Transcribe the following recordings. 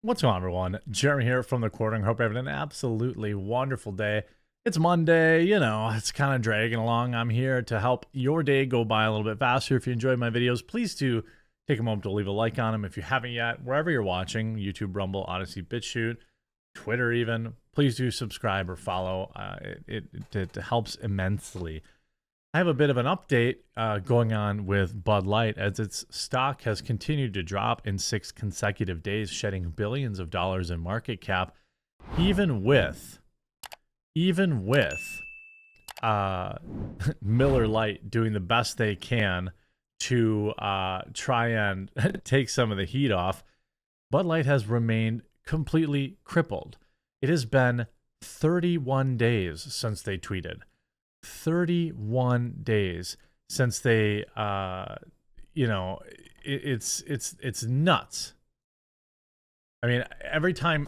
What's going on, everyone? Jeremy here from the Recording. Hope you're having an absolutely wonderful day. It's Monday, it's kind of dragging along. I'm here to help your day go by a little bit faster. If you enjoyed my videos, please do take a moment to leave a like on them. If you haven't yet, wherever you're watching, YouTube, Rumble, Odyssey, BitChute, Twitter even, please do subscribe or follow. It helps immensely. I have a bit of an update going on with Bud Light as its stock has continued to drop in 6 consecutive days, shedding billions of dollars in market cap, even with Miller Lite doing the best they can to try and take some of the heat off. Bud Light has remained completely crippled. It has been 31 days since they tweeted. 31 days since they it's nuts. I mean, every time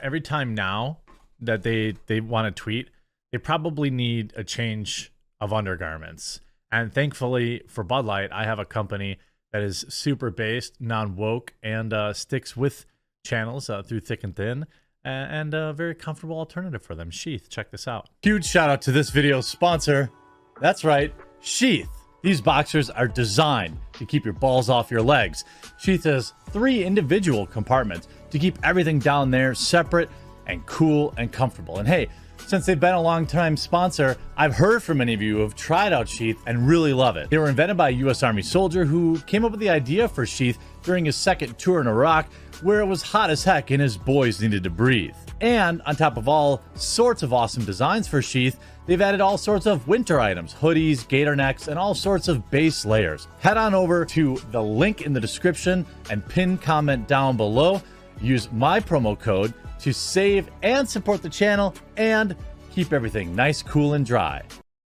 now that they want to tweet, they probably need a change of undergarments. And thankfully for Bud Light, I have a company that is super based, non-woke, and sticks with channels through thick and thin, and a very comfortable alternative for them. Sheath, check this out. Huge shout out to this video's sponsor. That's right, Sheath. These boxers are designed to keep your balls off your legs. Sheath has 3 individual compartments to keep everything down there separate and cool and comfortable. And hey, since they've been a long-time sponsor, I've heard from many of you who have tried out Sheath and really love it. They were invented by a U.S. Army soldier who came up with the idea for Sheath during his second tour in Iraq, where it was hot as heck and his boys needed to breathe. And on top of all sorts of awesome designs for Sheath, they've added all sorts of winter items, hoodies, gator necks, and all sorts of base layers. Head on over to the link in the description and pinned comment down below. Use my promo code to save and support the channel and keep everything nice, cool, and dry.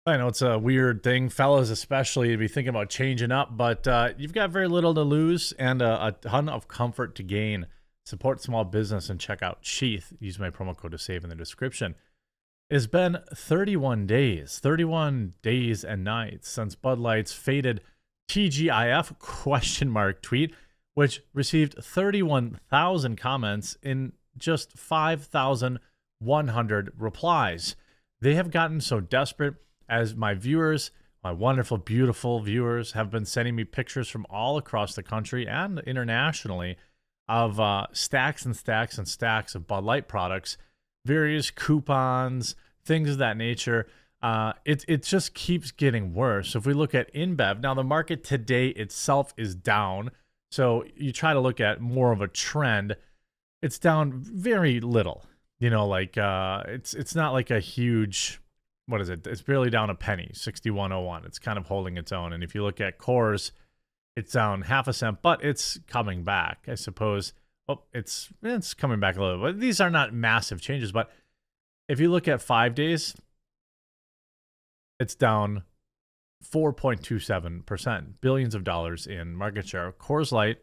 I know it's a weird thing, fellas especially, to be thinking about changing up, but you've got very little to lose and a ton of comfort to gain. Support small business and check out Sheath. Use my promo code to save in the description. It's been 31 days and nights since Bud Light's faded TGIF question mark tweet, which received 31,000 comments in just 5,100 replies. They have gotten so desperate as my viewers, my wonderful, beautiful viewers, have been sending me pictures from all across the country and internationally of stacks and stacks and stacks of Bud Light products, various coupons, things of that nature. It just keeps getting worse. So if we look at InBev, now the market today itself is down. So you try to look at more of a trend. It's down very little. It's not like a huge, what is it? It's barely down a penny, 61.01. It's kind of holding its own. And if you look at Coors, it's down half a cent, but it's coming back, I suppose. Oh, it's coming back a little bit. These are not massive changes, but if you look at 5 days, it's down 4.27%, billions of dollars in market share. Coors Light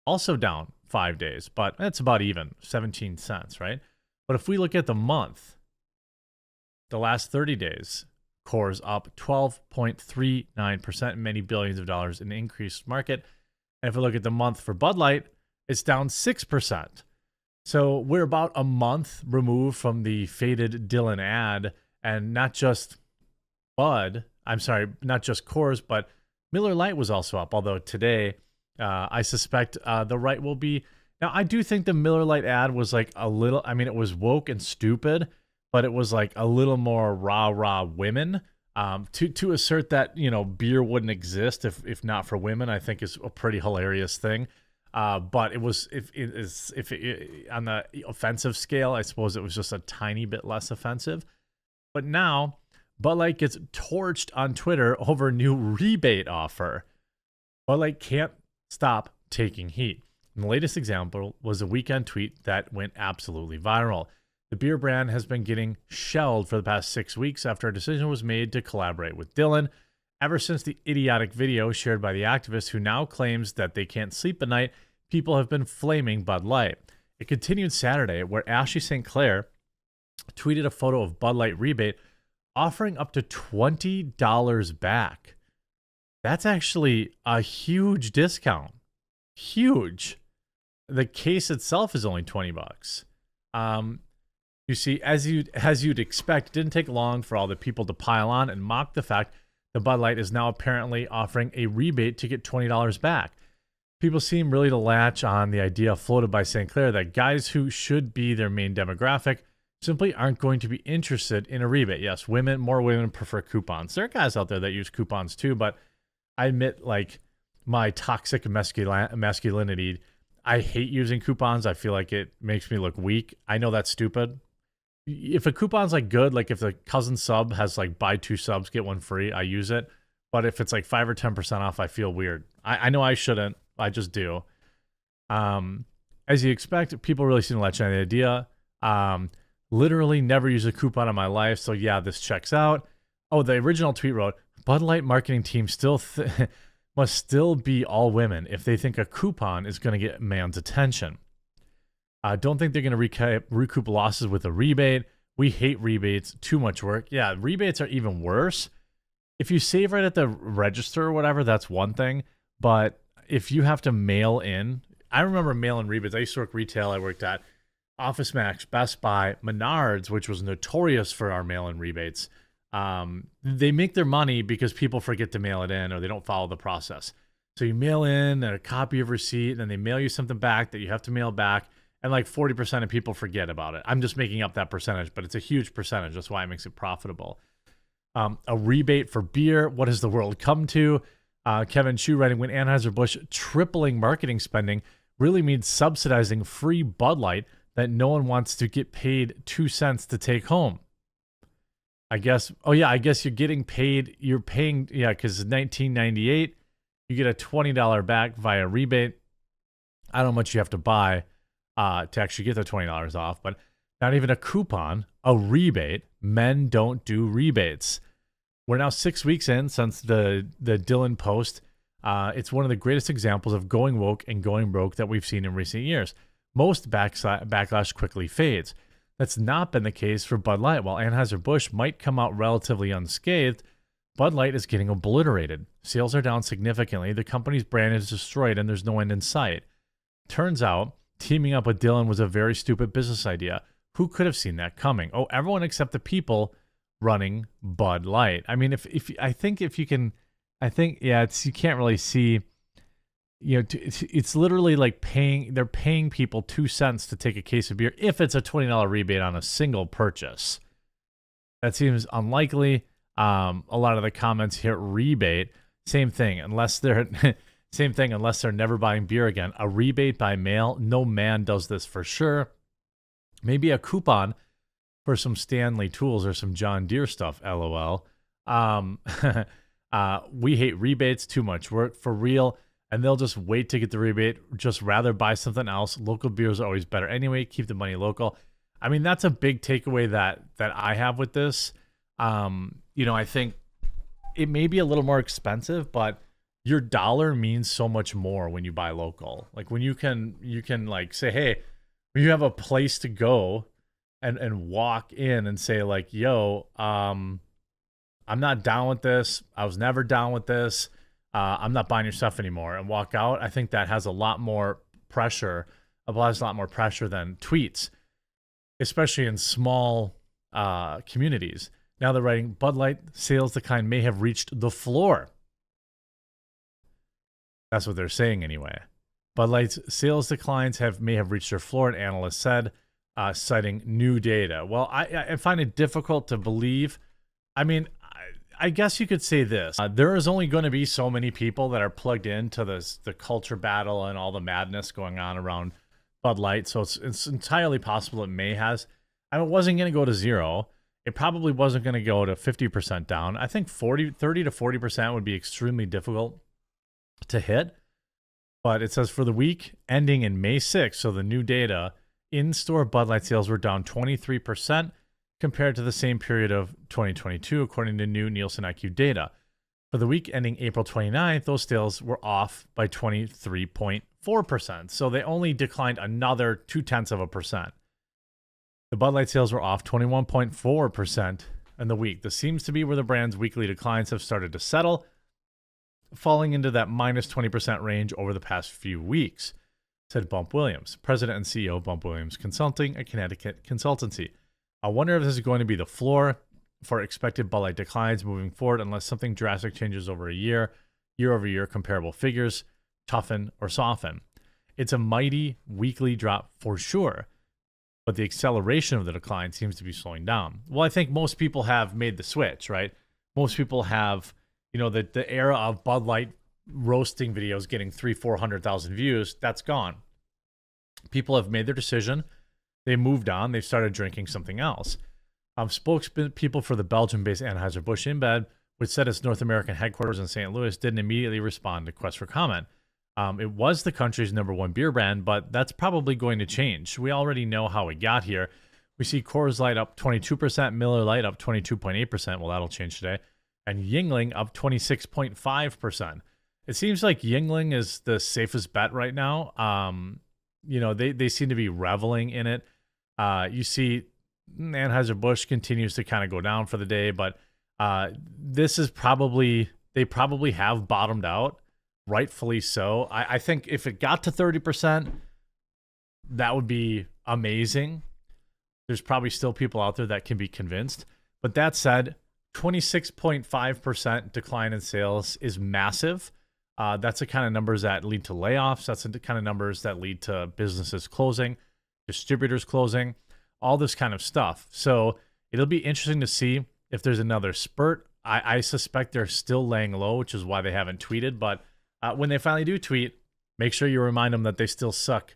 also down 5 days, but it's about even, 17 cents, right? But if we look at the month, the last 30 days, Coors up 12.39%, many billions of dollars in increased market. And if we look at the month for Bud Light, it's down 6%. So we're about a month removed from the faded Dylan ad, and not just Coors, but Miller Lite was also up, although today I suspect the right will be. Now, I do think the Miller Lite ad was like a little, I mean, it was woke and stupid, but it was like a little more rah-rah women. To assert that, beer wouldn't exist if not for women, I think is a pretty hilarious thing. But it was, if on the offensive scale, I suppose it was just a tiny bit less offensive. But now, Bud Light gets torched on Twitter over a new rebate offer. Bud Light can't stop taking heat. And the latest example was a weekend tweet that went absolutely viral. The beer brand has been getting shelled for the past 6 weeks after a decision was made to collaborate with Dylan. Ever since the idiotic video shared by the activist who now claims that they can't sleep at night, people have been flaming Bud Light. It continued Saturday, where Ashley St. Clair tweeted a photo of Bud Light rebate offering up to $20 back. That's actually a huge discount. Huge. The case itself is only 20 bucks. You see, as you'd expect, it didn't take long for all the people to pile on and mock the fact that Bud Light is now apparently offering a rebate to get $20 back. People seem really to latch on the idea floated by St. Clair that guys who should be their main demographic simply aren't going to be interested in a rebate. Yes, more women prefer coupons. There are guys out there that use coupons too, but I admit, like, my toxic masculinity, I hate using coupons. I feel like it makes me look weak. I know that's stupid. If a coupon's like good, like if the cousin sub has like buy 2 subs, get 1 free, I use it. But if it's like 5 or 10% off, I feel weird. I know I shouldn't. I just do. As you expect, people really seem to latch on the idea. Literally never use a coupon in my life. So yeah, this checks out. Oh, the original tweet wrote, Bud Light marketing team must still be all women if they think a coupon is going to get man's attention. I don't think they're going to recoup losses with a rebate. We hate rebates. Too much work. Yeah, rebates are even worse. If you save right at the register or whatever, that's one thing. But if you have to mail in, I remember mail-in rebates. I used to work retail. I worked at Office Max, Best Buy, Menards, which was notorious for our mail-in rebates. They make their money because people forget to mail it in or they don't follow the process. So you mail in a copy of receipt, and then they mail you something back that you have to mail back. And like 40% of people forget about it. I'm just making up that percentage, but it's a huge percentage. That's why it makes it profitable. A rebate for beer. What has the world come to? Kevin Chu writing, when Anheuser-Busch tripling marketing spending really means subsidizing free Bud Light that no one wants to get paid 2 cents to take home. I guess you're getting paid. You're paying, because it's $19.98. You get a $20 back via rebate. I don't know how much you have to buy to actually get the $20 off, but not even a coupon, a rebate. Men don't do rebates. We're now 6 weeks in since the Dylan post. It's one of the greatest examples of going woke and going broke that we've seen in recent years. Most backlash quickly fades. That's not been the case for Bud Light. While Anheuser-Busch might come out relatively unscathed, Bud Light is getting obliterated. Sales are down significantly. The company's brand is destroyed, and there's no end in sight. Turns out, teaming up with Dylan was a very stupid business idea. Who could have seen that coming? Oh, everyone except the people running Bud Light. I mean, you can't really see, it's literally like they're paying people 2 cents to take a case of beer if it's a $20 rebate on a single purchase. That seems unlikely. A lot of the comments here, rebate, same thing, unless they're never buying beer again. A rebate by mail, no man does this for sure. Maybe a coupon for some Stanley tools or some John Deere stuff, LOL. We hate rebates, too much work, for real, and they'll just wait to get the rebate, just rather buy something else. Local beers are always better anyway. Keep the money local. I mean, that's a big takeaway that I have with this. I think it may be a little more expensive, but your dollar means so much more when you buy local. Like when you can like say, hey, when you have a place to go and walk in and say like, yo, I'm not down with this. I was never down with this. I'm not buying your stuff anymore, and walk out. I think that has a lot more pressure, applies a lot more pressure than tweets, especially in small communities. Now they're writing, Bud Light sales decline may have reached the floor. That's what they're saying anyway. Bud Light's sales declines may have reached their floor, an analyst said, citing new data. Well, I find it difficult to believe. I mean, I guess you could say this. There is only going to be so many people that are plugged into the culture battle and all the madness going on around Bud Light. So it's entirely possible it may has. I mean, it wasn't going to go to zero. It probably wasn't going to go to 50% down. I think 30 to 40% would be extremely difficult to hit. But it says for the week ending in May 6th, so the new data, in-store Bud Light sales were down 23% compared to the same period of 2022, according to new Nielsen IQ data. For the week ending April 29th, those sales were off by 23.4%. So they only declined another 0.2%. The Bud Light sales were off 21.4% in the week. This seems to be where the brand's weekly declines have started to settle, falling into that minus 20% range over the past few weeks. said Bump Williams, president and CEO of Bump Williams Consulting, a Connecticut consultancy. I wonder if this is going to be the floor for expected Bud Light declines moving forward unless something drastic changes over a year-over-year comparable figures toughen or soften. It's a mighty weekly drop for sure, but the acceleration of the decline seems to be slowing down. Well, I think most people have made the switch, right? Most people have, the era of Bud Light roasting videos getting 400,000 views, that's gone. People have made their decision. They moved on. They've started drinking something else. Spokespeople for the Belgian-based Anheuser-Busch InBev, which set its North American headquarters in St. Louis, didn't immediately respond to requests for comment. It was the country's #1 beer brand, but that's probably going to change. We already know how it got here. We see Coors Light up 22%, Miller Lite up 22.8%. Well, that'll change today. And Yuengling up 26.5%. It seems like Yuengling is the safest bet right now. They seem to be reveling in it. You see Anheuser-Busch continues to kind of go down for the day, but this is they probably have bottomed out, rightfully so. I think if it got to 30%, that would be amazing. There's probably still people out there that can be convinced. But that said, 26.5% decline in sales is massive. That's the kind of numbers that lead to layoffs. That's the kind of numbers that lead to businesses closing, distributors closing, all this kind of stuff. So it'll be interesting to see if there's another spurt. I suspect they're still laying low, which is why they haven't tweeted. But when they finally do tweet, make sure you remind them that they still suck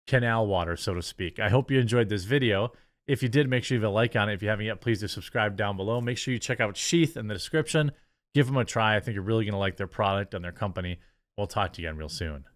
canal water, so to speak. I hope you enjoyed this video. If you did, make sure you leave a like on it. If you haven't yet, please do subscribe down below. Make sure you check out Sheath in the description. Give them a try. I think you're really going to like their product and their company. We'll talk to you again real soon.